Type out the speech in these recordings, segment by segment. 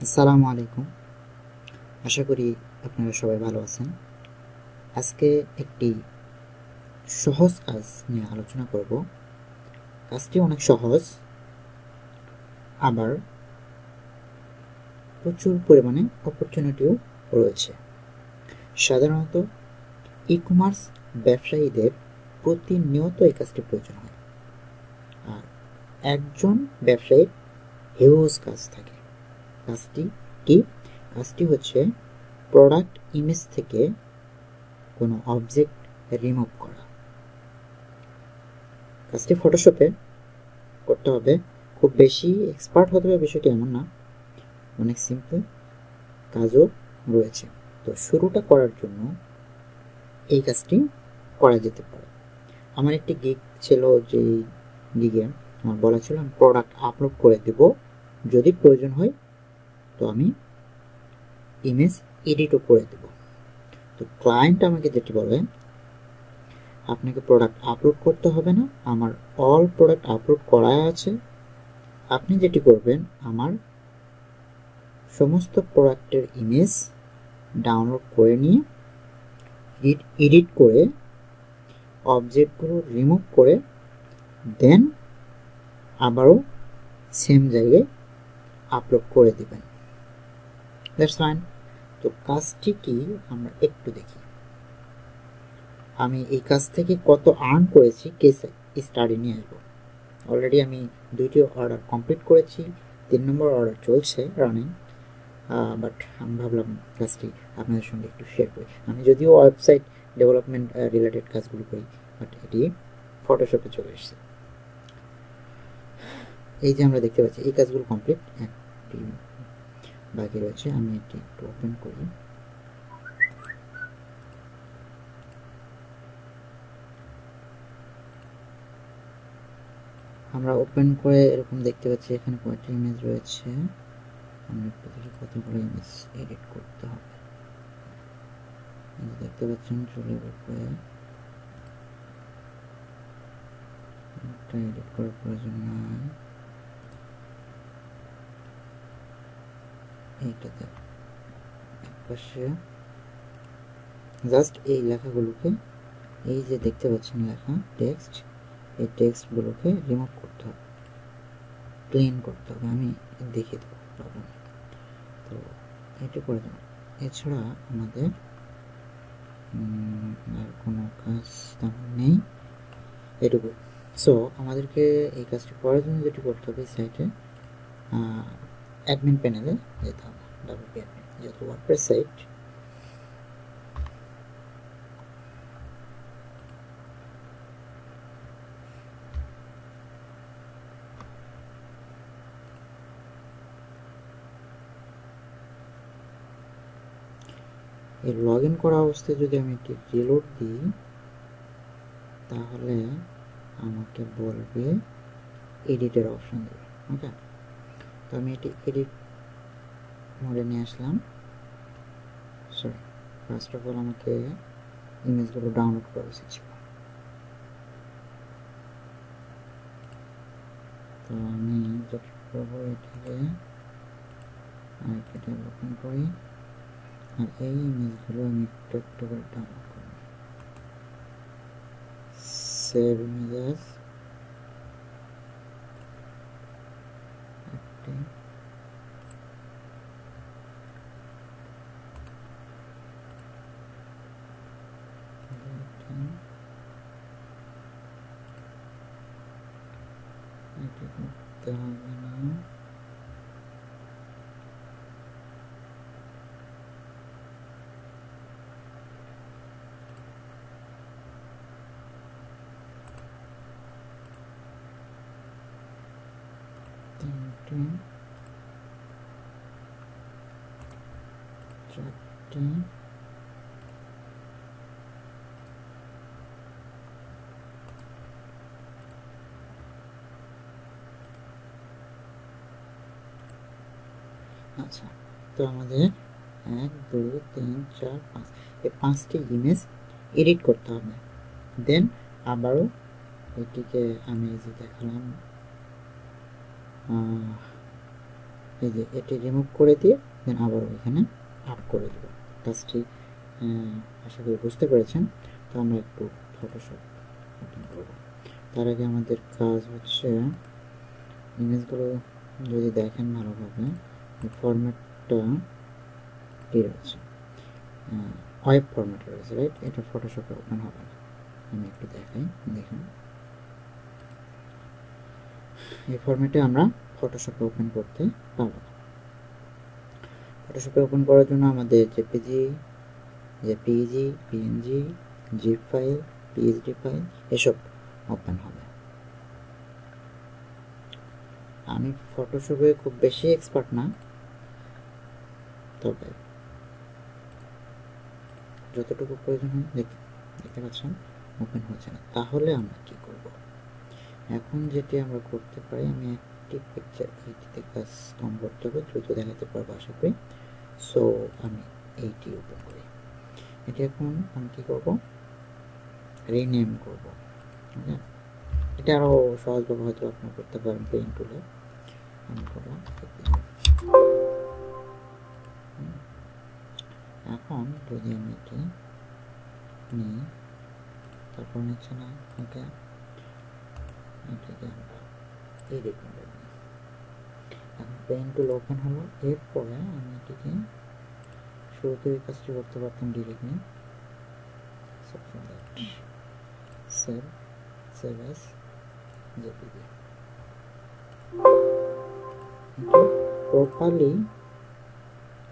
আসসালামু আলাইকুম। আশা করি আপনারা সবাই ভালো আছেন। আজকে একটি সহজ কাজ নিয়ে আলোচনা করব। কাজটি অনেক সহজ, আবার প্রচুর পরিমাণে অপরচুনিটিও রয়েছে। সাধারণত ই-কমার্স ব্যবসায়ীদের প্রতিনিয়ত এই কাজটি প্রয়োজন হয়, আর একজন ব্যবসায়ীর হিউজ কাজ থাকে। কাজটি কি? কাজটি হচ্ছে প্রোডাক্ট ইমেজ থেকে কোনো অবজেক্ট রিমুভ করা। কাজটি ফটোশপে করতে হবে। খুব বেশি এক্সপার্ট হতে হবে বিষয়টি এমন না, অনেক সিম্পল কাজও রয়েছে। তো শুরুটা করার জন্য এই কাজটি করা যেতে পারে। আমার একটি গিগ ছিল, যে গিগে আমার বলা ছিল আমি প্রোডাক্ট আপলোড করে দেব, যদি প্রয়োজন হয় তো আমি ইমেজ এডিটও করে দেব। তো ক্লায়েন্ট আমাকে যেটি বলে, আপনাকে প্রোডাক্ট আপলোড করতে হবে না, আমার অল প্রোডাক্ট আপলোড করা আছে। আপনি যেটি করবেন, আমার সমস্ত প্রোডাক্টের ইমেজ ডাউনলোড করে নিয়ে এডিট করে অবজেক্টগুলো রিমুভ করে দেন আবারও সেম জায়গায় আপলোড করে দিবেন। That's fine. তো কাজটি কি আমরা একটু দেখি। আমি এই কাজ থেকে কত আর্ন করেছি কেস স্টাডি নিয়ে আসবো। অলরেডি আমি 2টি অর্ডার কমপ্লিট করেছি, 3 নম্বর অর্ডার চলছে রানিং। বাট আমি ভাবলাম কাজটি আপনাদের সঙ্গে একটু শেয়ার করি। আমি যদিও ওয়েবসাইট ডেভেলপমেন্ট রিলেটেড কাজগুলো করি, বাট এটি ফটোশপে চলে এসেছে। এই যে আমরা দেখতে পাচ্ছি এই কাজগুলো কমপ্লিট, একটি বাকি রয়েছে। আমি এটি একটু ওপেন করি। আমরা ওপেন করে এরকম দেখতে পাচ্ছি এখানে কয়টি ইমেজ রয়েছে। আমরা কতগুলো ইমেজ এডিট করতে হবে দেখতে পাচ্ছেন। চলে উপরে এডিট করার প্রয়োজন নাই, এইটাতে একপাশে জাস্ট এই লেখাগুলোকে, এই যে দেখতে পাচ্ছেন লেখা টেক্সট, এই টেক্সটগুলোকে রিমুভ করতে হবে, ক্লিন করতে হবে। আমি দেখিয়ে দেবো প্রবলেম। তো এটা করে দেবো। এছাড়া আমাদের আর কোনো কাজ তেমন নেই, এটুকু। সো আমাদেরকে এই কাজটি করার জন্য যেটি করতে হবে, সাইটে অ্যাডমিন প্যানেলে যেতে হবে। ডাব্লিউপি অ্যাডমিন, যেহেতু ওয়ার্ডপ্রেস সাইট, এই লগ ইন করা অবস্থায় যদি আমি এটি রিলোড দিই, তাহলে আমাকে বলবে এডিটের অপশন দেবে। ওকে, তো আমি এটি এডিট মোডে নিয়ে আসলাম। সরি, ফার্স্ট অফ অল আমাকে ইমেজগুলো ডাউনলোড করা উচিত ছিল। তো আমি যেটা করবো, এটাকে আরেকটা ওপেন করি, আর এই ইমেজগুলো আমি একটু একটু করে ডাউনলোড করি। সেভ ইমেজেস, একটি এটি করতে হবে না। তিনটি, চারটি, আচ্ছা। তো আমাদের 1 2 3 4 5 এই 5টি ইমেজ এডিট করতে হবে। দেন আবারও এটিকে আমি এই যে দেখালাম, এই যে এটি রিমুভ করে দিয়ে দেন আবার এখানে আপ করে দেব। কাজটি আশা করি বুঝতে পেরেছেন। তো আমরা একটু ফটোশপ ওপেন করব। তার আগে আমাদের কাজ হচ্ছে ইমেজগুলো যদি দেখেন ভালোভাবে ফরম্যাটটা কী রয়েছে, ওয়েব ফরম্যাটে রয়েছে, রাইট? এটা ফটোশপে ওপেন হবে না। আমি একটু দেখাই, দেখুন এই ফরম্যাটে আমরা ফটোশপে ওপেন করতে পারবো না। ফটোশপে ওপেন করার জন্য আমাদের JPEG, PNG, zip file, PSD file এসব ওপেন হবে। আমি ফটোশপে খুব বেশি এক্সপার্ট না, তবে যতটুকু প্রয়োজন হয় দেখতে পাচ্ছেন ওপেন হচ্ছে না। তাহলে আমরা কি করব? এখন যেটি আমরা করতে পারি, আমি একটি পিকচার এইটিতে কাজ কম করতে হবে, দ্রুত দেখাতে পারবো আশা করি। সো আমি এইটি ওপেন করি। এটি এখন আমি কী করবো, রিনেম করবো। এটা আরও সহজভাবে হয়তো আপনি করতে পারেন পেইন্ট টুলে। আমি করলাম এখন যদি আমি এটি নিই, তারপর নিচ্ছে না, ওকে এটাকে আমরা এডিট মোডে নিই। এখন পেইন্ট টুল ওপেন হলো। এরপরে আমি এটিকে শুরুতে এই কাজটি করতে পারতাম ডিরেক্টলি। Save as JPG.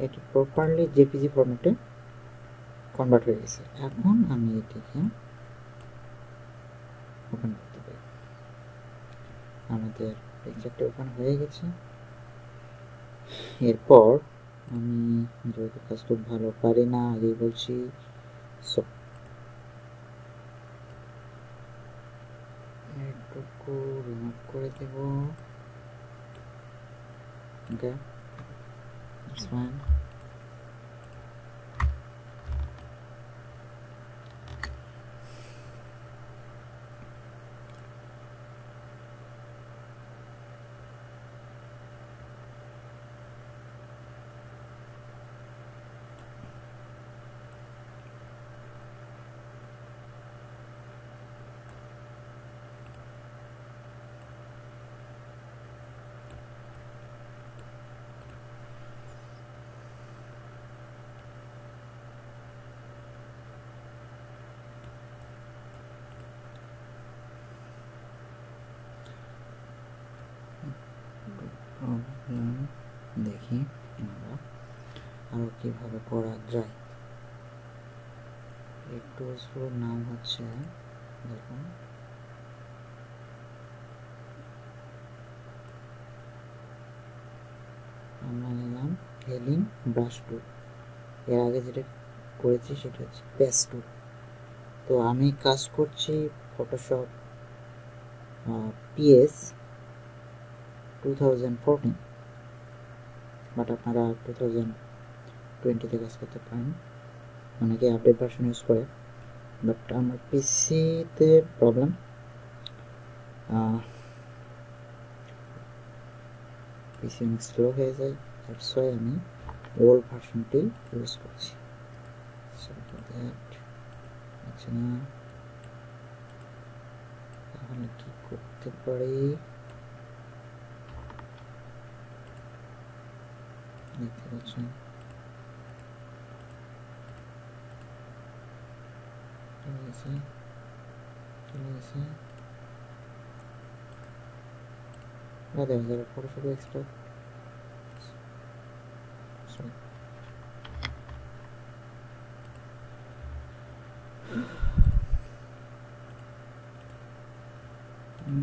এটি প্রপারলি জেপিজি ফরম্যাটে কনভার্ট হয়ে গেছে। এখন আমি এটিকে ওপেন করতে পারি। আমাদের পিকচারটি ওপেন হয়ে গেছে। এরপর আমি যেহেতু কাজ খুব ভালো পারি না, আগেই বলছি, সো এটুকু রিমুভ করে দেব। ওকে, ইটস ফাইন। দেখি আমরা আরও কীভাবে করা যায়। এই টুলসগুলোর নাম হচ্ছে, দেখুন, আমরা নিলাম হেলিং ব্রাশ টুল। এর আগে যেটা করেছি সেটা হচ্ছে পেস্ট টুল। তো আমি কাজ করছি ফটোশপ PS 2014, বাট আপনারা 2020-তে কাজ করতে পারেন। অনেকে আপডেট ভার্সন ইউজ করে, বাট আমার পিসিতে প্রবলেম। পিসি অনেক স্লো হয়ে যায়, দ্যাটস ওয়াই আমি ওল্ড ভার্সনটি ইউজ করছি। আচ্ছা, না তাহলে কি করতে পারি, দেখতে পাচ্ছেন চলে গেছে। দেখা যাবে ফটোশপ এক্সট্রা,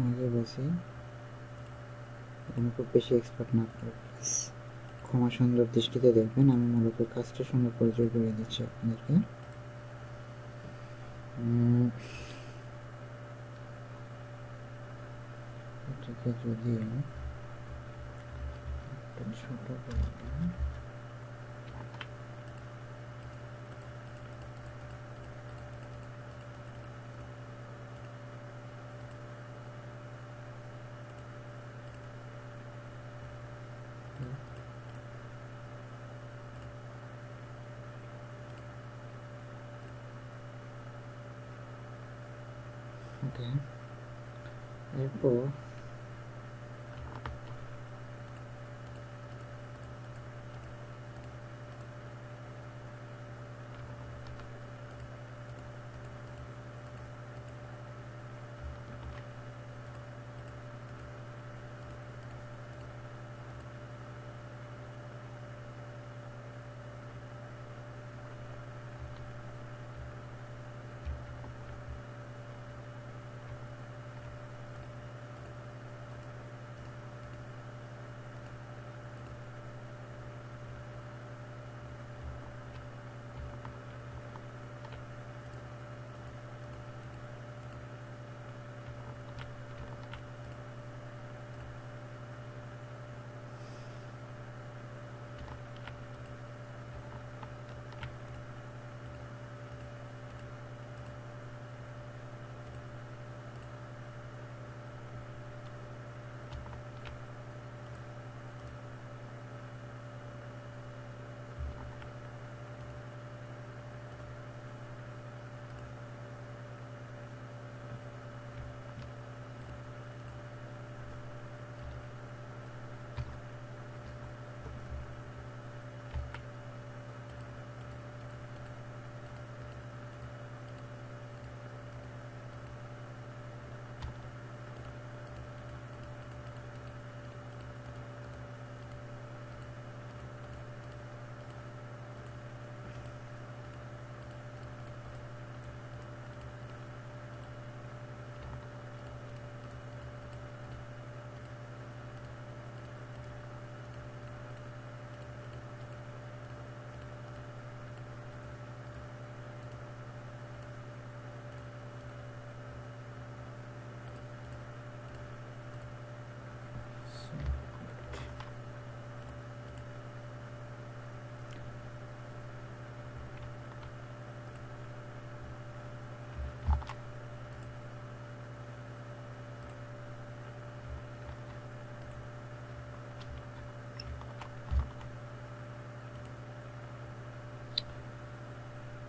আগে বলছি আমি খুব বেশি এক্সপার্ট না, প্লিজ ক্ষমা সুন্দর দৃষ্টিতে দেখবেন। আমি মূলত কাজটার সঙ্গে পরিচয় করে দিচ্ছি আপনাদেরকে। এটাকে যদি ছোট করে ওকে, এরপর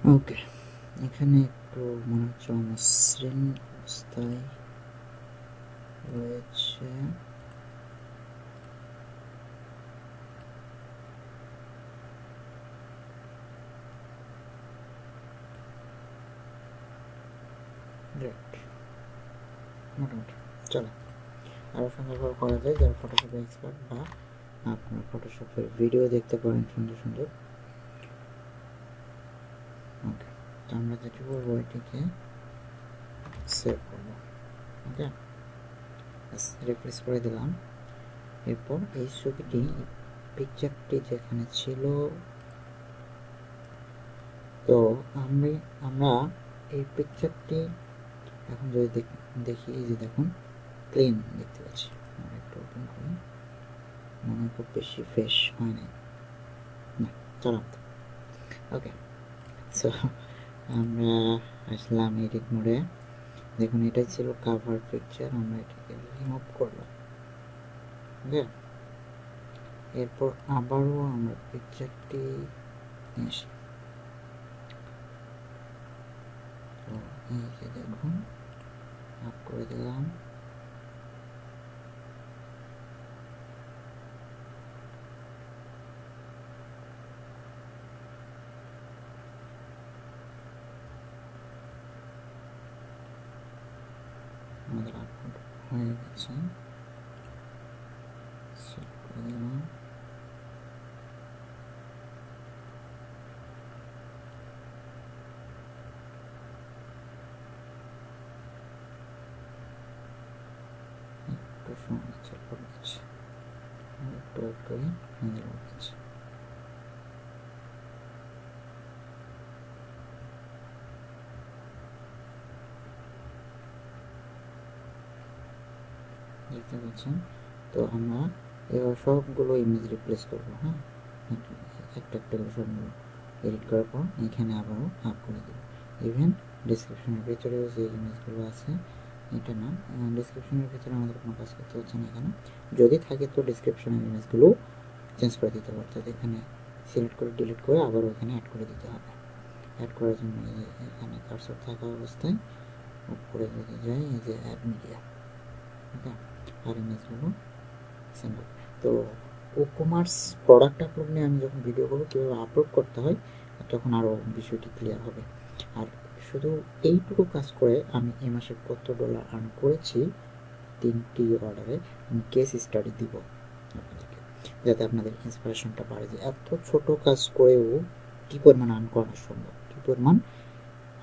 ওকে, এখানে একটু মনে হচ্ছে অমসৃণ অবস্থায় রয়েছে। মোটামুটি চলো, আরও সুন্দরভাবে করা যায় যারা ফটোশপে এক্সপার্ট, বা আপনার ফটোশপের ভিডিও দেখতে পারেন সুন্দর সুন্দর। ওকে, তো আমরা যেটা করবো এটিকে সেভ করবো। ওকে, রিফ্রেশ করে দিলাম। এরপর এই ছবিটি, পিকচারটি যেখানে ছিল, তো আমরা এই পিকচারটি এখন যদি দেখি, এই যে দেখুন ক্লিন দেখতে পাচ্ছি। আমরা একটু ওপেন করি, মনে হয় খুব বেশি ফ্রেশ হয় নাই না, চলো। ওকে, সো আমরা আসলাম এডিট মোডে। দেখুন এটাই ছিল কাভার পিকচার, আমরা এটাকে রিমুভ করলাম। ওকে, এরপর আবারও আমরা পিকচারটি নিয়ে আসি। তো এই যে দেখুন আপ করে দিলাম। আমাদের আপলোড হয়ে গেছে, সেভ করে দিলাম। একটু সময় চেক করে দিচ্ছি, একটু ওয়েট করি, আমাদের হয়ে গেছে। দেখতে পাচ্ছেন, তো আমরা এবার সবগুলো ইমেজ রিপ্লেস করবো। হ্যাঁ, একটা একটা করে সবগুলো এডিট করার পর এখানে আবারও আপ করে দেবো। ইভেন ডিসক্রিপশনের ভিতরেও যে ইমেজগুলো আছে, এটা না, ডিসক্রিপশনের ভিতরে আমাদের কোনো কাজ করতে হচ্ছে না। এখানে যদি থাকে তো ডিসক্রিপশনের ইমেজগুলো চেঞ্জ করে দিতে হবে, অর্থাৎ এখানে সিলেক্ট করে ডিলিট করে আবার ওখানে অ্যাড করে দিতে হবে। অ্যাড করার জন্য এখানে কার্সর থাকা অবস্থায় উপরে যদি যাই এই যে অ্যাড মিডিয়া, ওকে, আর ইমেজগুলো সিম্বল। তো ই-কমার্স প্রোডাক্ট আপলোড নিয়ে আমি যখন ভিডিও করবো কীভাবে আপলোড করতে হয় তখন আরও বিষয়টি ক্লিয়ার হবে। আর শুধু এইটুকু কাজ করে আমি এই মাসে কত ডলার আর্ন করেছি 3টি অর্ডারে আমি কেস স্টাডি দিব আপনাদেরকে, যাতে আপনাদের ইন্সপিরেশনটা বাড়ে যে এত ছোট কাজ করেও কী পরিমাণ আর্ন করা সম্ভব, কী পরিমাণ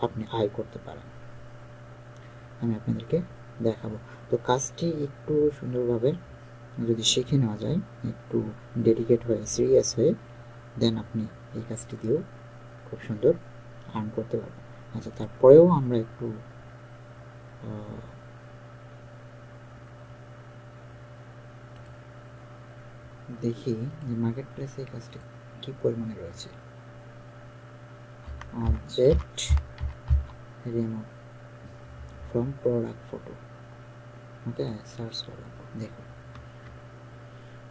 আপনি আয় করতে পারেন আমি আপনাদেরকে দেখাবো। তো কাজটি একটু সুন্দরভাবে যদি শিখে নেওয়া যায়, একটু ডেডিকেট হয়ে সিরিয়াস হয়ে, দেন আপনি এই কাজটি দিয়েও খুব সুন্দর আর্ন করতে পারবেন। আচ্ছা, তারপরেও আমরা একটু দেখি যে মার্কেট প্লেসে এই কাজটি কী পরিমাণে রয়েছে। Object remove from product photo, okay, search করলাম, দেখো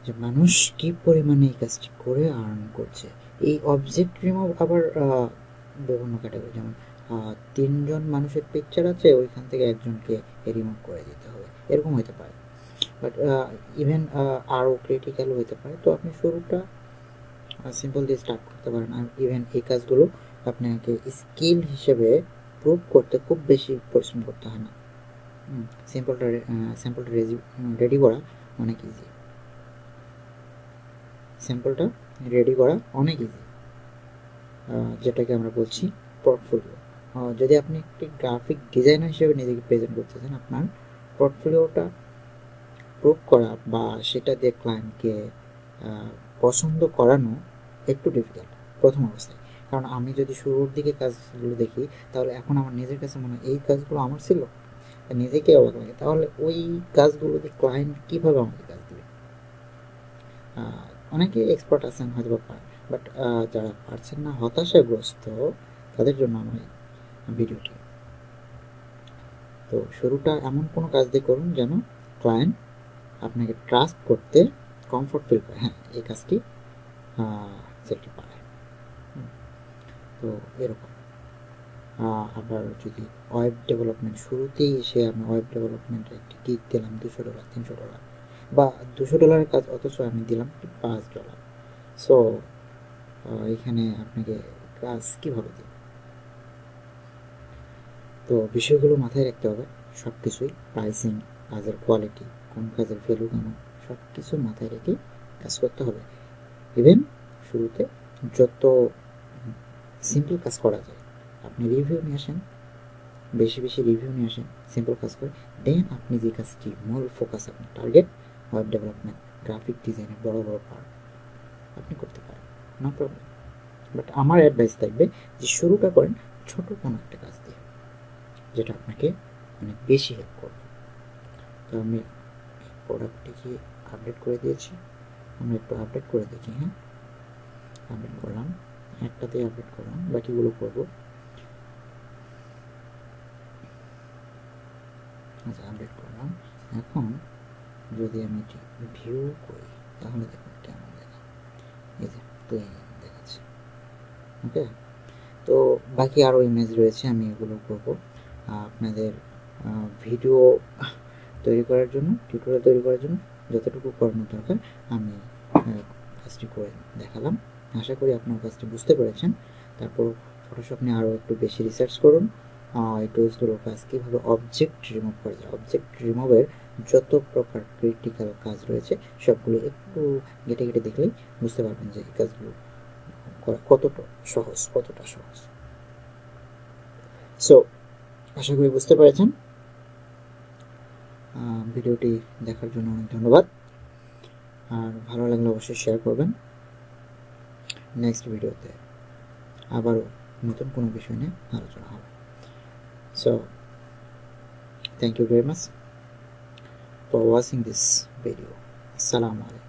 যে মানুষ কি পরিমাণে এই কাজটি করে আর্ন করছে। এই অবজেক্ট রিমুভ আবার বিভিন্ন ক্যাটাগরি, যেমন 3জন মানুষের পিকচার আছে, ওইখান থেকে একজনকে রিমুভ করে দিতে হবে, এরকম হতে পারে। বাট ইভেন আরও ক্রিটিক্যাল হতে পারে। তো আপনি শুরুটা সিম্পল দিয়ে স্টার্ট করতে পারেন। আর ইভেন এই কাজগুলো আপনাকে স্কিল হিসেবে প্রুভ করতে খুব বেশি পরিশ্রম করতে হয় না। স্যাম্পলটা রেডি করা অনেক ইজি, স্যাম্পলটা রেডি করা অনেক ইজি, যেটাকে আমরা বলছি পোর্টফোলিও। যদি আপনি একটি গ্রাফিক ডিজাইনার হিসেবে নিজেকে প্রেজেন্ট করতে চান, আপনার পোর্টফোলিওটা প্রুভ করা বা সেটা দিয়ে ক্লায়েন্টকে পছন্দ করানো একটু ডিফিকাল্ট প্রথম অবস্থায়। কারণ আমি যদি শুরুর দিকে কাজগুলো দেখি, তাহলে এখন আমার নিজের কাছে মনে হয় এই কাজগুলো আমার ছিল, নিজেকে অবাক লাগে। তাহলে ওই কাজগুলো দিয়ে ক্লায়েন্ট কীভাবে আমাকে কাজ দেবে? অনেকে এক্সপার্ট আছেন হয়তো বা পারেন, বাট যারা পারছেন না, হতাশাগ্রস্ত, তাদের জন্য আমার ভিডিওটি। তো শুরুটা এমন কোনো কাজ দিয়ে করুন যেন ক্লায়েন্ট আপনাকে ট্রাস্ট করতে কমফোর্ট ফিল করে, হ্যাঁ এই কাজটি সেটি পারে। তো এরকম। আবার যদি ওয়েব ডেভেলপমেন্ট, শুরুতেই এসে আমি ওয়েব ডেভেলপমেন্টে একটি গিগ দিলাম $200, $300, বা $200 কাজ, অথচ আমি দিলাম $5। সো এখানে আপনাকে কাজ কীভাবে দেব? তো বিষয়গুলো মাথায় রাখতে হবে, সব কিছুই, প্রাইসিং, কাজের কোয়ালিটি, কোন কাজের ভ্যালু কেমন, সব কিছু মাথায় রেখে কাজ করতে হবে। ইভেন শুরুতে যত সিম্পল কাজ করা যায়, আপনি রিভিউ নিয়ে আসেন, বেশি বেশি রিভিউ নিয়ে আসেন, সিম্পল কাজ করে, দেন আপনি যে কাজটি মূল ফোকাস, আপনার টার্গেট ওয়েব ডেভেলপমেন্ট, গ্রাফিক ডিজাইনের বড় বড় পার্ট আপনি করতে পারেন, নো প্রবলেম। বাট আমার অ্যাডভাইস থাকবে যে শুরুটা করেন ছোট কোনো একটা কাজ দিয়ে, যেটা আপনাকে অনেক বেশি হেল্প করবে। তো আমি প্রোডাক্টটিকে আপডেট করে দিয়েছি, আমরা একটু আপডেট করে দেখি। হ্যাঁ, আপডেট করলাম, একটাতেই আপডেট করলাম, বাকিগুলো করবো। আচ্ছা, আপডেট করলাম। এখন যদি আমি এটি ভিউ করি, তাহলে দেখুন কেমন দেখা, এই যে প্লেন দেখাচ্ছে, ওকে। তো বাকি আরও ইমেজ রয়েছে, আমি এগুলো করবো আপনাদের ভিডিও তৈরি করার জন্য, টিউটোরিয়াল তৈরি করার জন্য যতটুকু করানো দরকার আমি কাজটি করে দেখালাম। আশা করি আপনার কাজটি বুঝতে পেরেছেন। তারপর ফটোশপ নিয়ে আরও একটু বেশি রিসার্চ করুন, এই টুলসগুলোর কাজ কীভাবে অবজেক্ট রিমুভ করা যায়, অবজেক্ট রিমুভের যত প্রকার ক্রিটিক্যাল কাজ রয়েছে সবগুলো একটু ঘেটে ঘেটে দেখলেই বুঝতে পারবেন যে এই কাজগুলো করা কতটা সহজ। সো আশা করি বুঝতে পেরেছেন। ভিডিওটি দেখার জন্য অনেক ধন্যবাদ, আর ভালো লাগলে অবশ্যই শেয়ার করবেন। নেক্সট ভিডিওতে আবারও নতুন কোনো বিষয় নিয়ে আলোচনা হবে। So thank you very much for watching this video. Assalamu alaikum.